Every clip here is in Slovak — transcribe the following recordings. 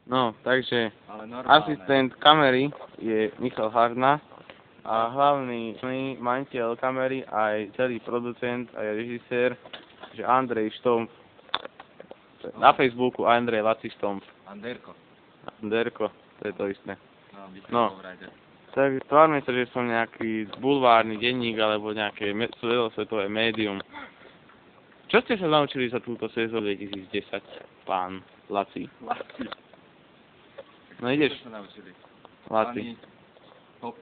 No, takže Ale normálne. asistent kamery je Michal Harna a hlavný majiteľ kamery aj celý producent aj režisér, že Andrej Štomf. Na Facebooku Andrej Laci Štomf. Anderko. Anderko, to je to isté. No. Tak tvárme sa, že som nejaký bulvárny denník alebo nejaké celosvetové médium. Čo ste sa naučili za túto sezónu 2010, pán Laci? No ideš? Čo sa naučili? Laci. Hop.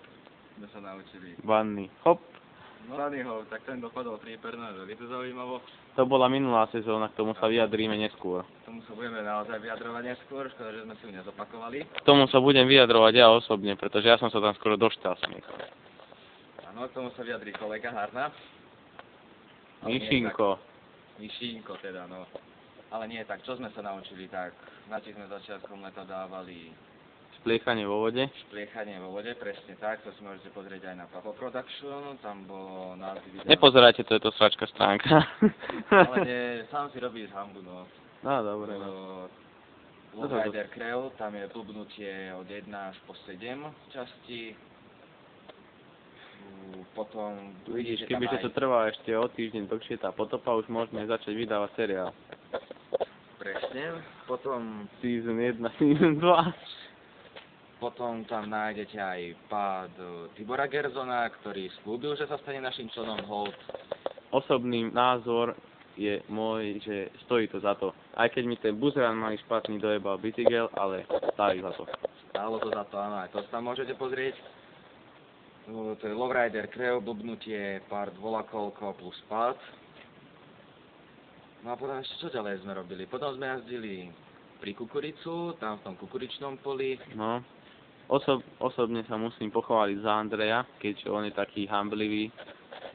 Sme sa naučili. Banny. Hop. Banny hop, tak ten dopadol 3 pernáže. Je to zaujímavo? To bola minulá sezóna, k tomu sa vyjadríme neskôr. K tomu sa budeme naozaj vyjadrovať neskôr, škoda, že sme si ju nezopakovali. K tomu sa budem vyjadrovať ja osobne, pretože ja som sa tam skoro došťal smiechom. Áno, k tomu sa vyjadrí kolega Harna. Mišinko. Mišinko teda, no. Ale nie tak, čo sme sa naučili, tak na či sme začiatkom leta dávali Špliechanie vo vode. špliechanie vo vode, presne tak, to si môžete pozrieť aj na Papo Production, tam bolo názvy videa. Nepozerajte, to je to sračka stránka. Ale nie, sám si robíš hambu, no. No, dobre, no. Lowrider Crew, tam je blbnutie od 1 až po 7 časti. Potom Vidíš, kebyže to trvá ešte o týždeň dlhšie tá potopa, už môžeme začať vydávať seriál. Presne, potom Season 1, Season 2. Potom tam nájdete aj pád Tibora Gerzona, ktorý slúbil, že sa stane našim členom Hold. Osobný názor je môj, že stojí to za to. Aj keď mi ten buzerán malý špatný dojebal bicykel, ale stáli za to. Stálo to za to, áno, aj to sa môžete pozrieť. To je Lowrider Crew, blbnutie, pád volakolko plus pád. No a potom ešte čo ďalej sme robili? Potom sme jazdili pri kukuricu, tam v tom kukuričnom poli. No. Osobne sa musím pochváliť za Andreja, keďže on je taký hamblivý,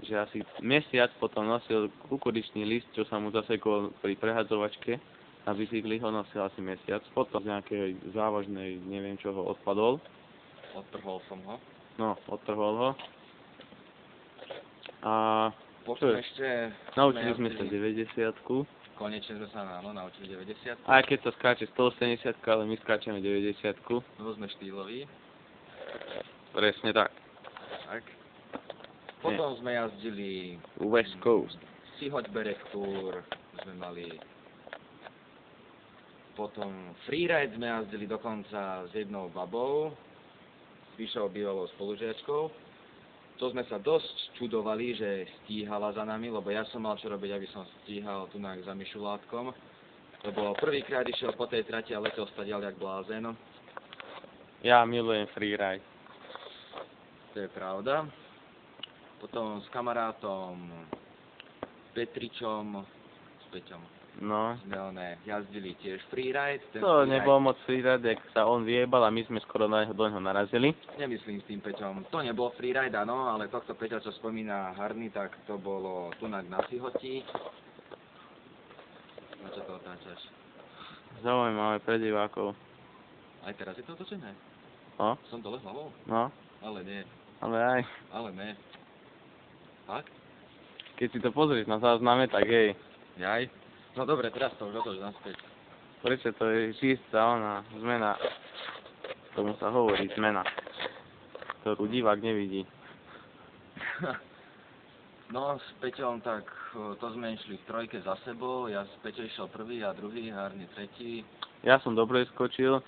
že asi mesiac potom nosil kukuričný list, čo sa mu zasekol pri prehadzovačke na bicykli, ho nosil asi mesiac, potom z nejakej závažnej, neviem čoho, odpadol. Odtrhol som ho. No, odtrhol ho. A Potom ešte naučili sme sa 90-ku. Konečne sme sa naučili 90. Aj keď sa skáče 180, ale my skáčeme 90-ku. No sme štýloví. Presne tak. Tak. Potom sme jazdili West Coast. Sihoďberek Tour sme mali. Potom freeride sme jazdili dokonca s jednou babou, s vyššou bývalou spolužiačkou. To sme sa dosť čudovali, že stíhala za nami, lebo ja som mal čo robiť, aby som stíhal tunak za Mišulátkom. Lebo prvýkrát išiel po tej trati a letel stadiaľ jak blázen. Ja milujem freeride. To je pravda. Potom s kamarátom Petričom, s Peťom, No. sme jazdili tiež freeride. To nebol moc freeride, jak sa on vyjebal a my sme skoro doňho narazili. Nemyslím s tým Peťom. To nebol freeride, áno, ale tohto Peťa, čo spomína Harny, tak to bolo tunak na Sihoti. Na čo to otáčaš? Zaujímavé pre divákov. Aj teraz je to otočené? No? Som dole hlavou? No? Ale nie. Ale aj. Ale ne. Fakt? Keď si to pozrieš na zázname, tak hej. Jaj? No dobre, teraz to už otoč naspäť. Prečo to je čistá zmena. Tomu sa hovorí zmena. Ktorú divák nevidí. No, s Peťom tak to sme išli v trojke za sebou. Ja s Peťom išiel prvý a druhý, Harny tretí. Ja som dobre skočil.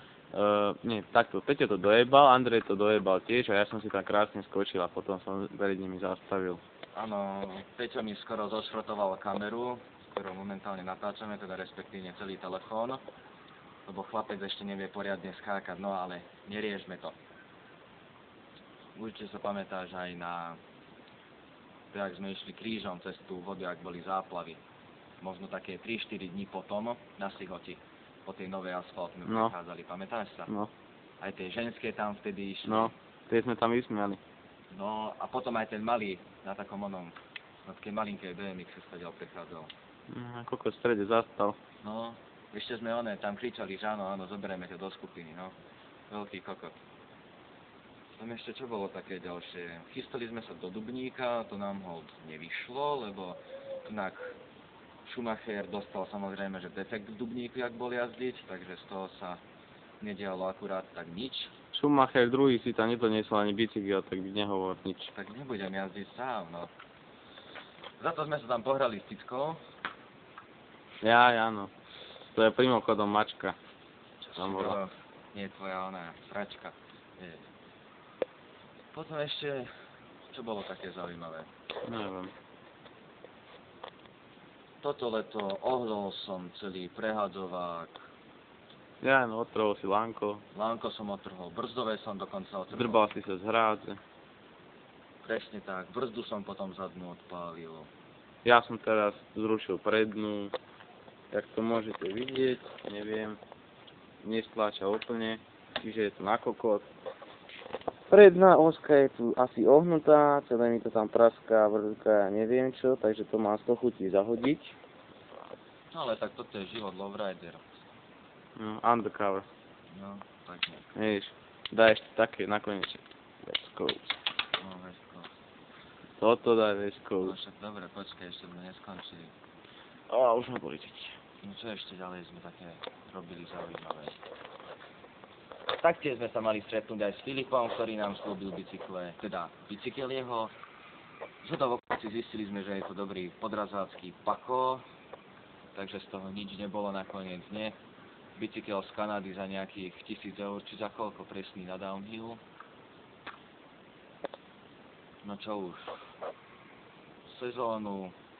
Nie, takto. Peťo to dojebal, Andrej to dojebal tiež a ja som si tam krásne skočil a potom som pred nimi zastavil. Áno, Peťo mi skoro zošrotoval kameru, ktorou momentálne natáčame, teda respektívne celý telefón, lebo chlapec ešte nevie poriadne skákať, no ale neriešme to. Určite sa pamätáš aj na to, jak sme išli krížom cez tú vodu, ak boli záplavy. Možno také 3-4 dní potom na Sihoti, po tej novej asfalt sme prechádzali, pamätáš sa? No. Aj tie ženské tam vtedy išli. No, tie sme tam vysmiali. No a potom aj ten malý, na takom na takej malinkej BMX sa stadiaľ prechádzal. Koľko v strede zastal. No, ešte sme tam kričali, že áno, zoberieme ťa do skupiny, no. Veľký kokot. Tam ešte čo bolo také ďalšie? Chystali sme sa do Dubníka, to nám hold nevyšlo, lebo tunak Schumacher dostal samozrejme, že defekt v Dubníku, jak bol jazdiť, takže z toho sa nedialo akurát tak nič, Schumacher druhý si tam nedoniesol ani bicykel, tak nehovor nič. tak nebudem jazdiť sám, no. Za to sme sa tam pohrali s Cickou. Áno. To je primochodom mačka. Čo Tam bola. nie tvoja ona, sračka. Je. Potom ešte, čo bolo také zaujímavé? Neviem. Toto leto ohlol som celý prehadzovák, No, otrhol si lánko, lánko som otrhol, brzdové som dokonca otrhol. zdrbal si sa z hrádze. Presne tak, brzdu som potom zadnú odpálil. Ja som teraz zrušil prednú, jak to môžete vidieť, neviem, nestláča úplne, čiže je to na kokot. Predná oska je tu asi ohnutá, celé mi to tam praská, vrzká, neviem čo, takže to mám 100 chutí zahodiť. No ale tak toto je život lowrider. No, undercover. No, tak nie. Vieš, daj ešte také nakoniec. West Coast. No, Vesko. Toto daj West No Coast. však dobre, počkaj, ešte sme neskončili. Už ma boli cítiť. No čo ešte ďalej sme také robili zaujímavé? Taktiež sme sa mali stretnúť aj s Filipom, ktorý nám slúbil bicykle, teda bicykel jeho. Zhodou okolností zistili sme, že je to dobrý podrazácky pako, takže z toho nič nebolo nakoniec, nie? Bicykel z Kanady za nejakých 1000 eur, či za koľko presný na downhill. No čo už,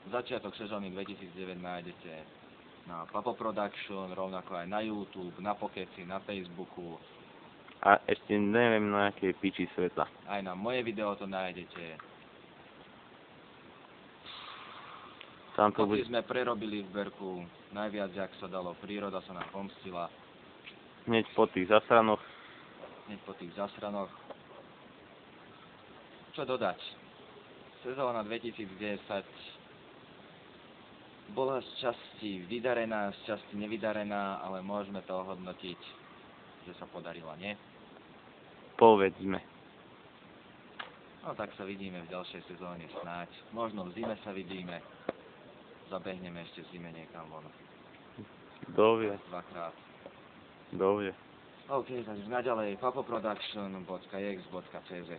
začiatok sezóny 2009 nájdete na Papo Production, rovnako aj na YouTube, na Pokeci, na Facebooku. A ešte neviem na akej piči sveta. Aj na moje video to nájdete. Tam to Koty bude sme prerobili v Berku, najviac, jak sa dalo, príroda sa nám pomstila, hneď po tých zasranoch. hneď po tých zasranoch. Čo dodať? Sezóna 2010 bola z časti vydarená, z časti nevydarená, ale môžeme to ohodnotiť, že sa podarila, nie? Povedzme. No tak sa vidíme v ďalšej sezóne snáď. Možno v zime sa vidíme. Zabehneme ešte v zime niekam von. Kto vie, Dvakrát. kto vie. OK, takže naďalej papoproduction.ex.cz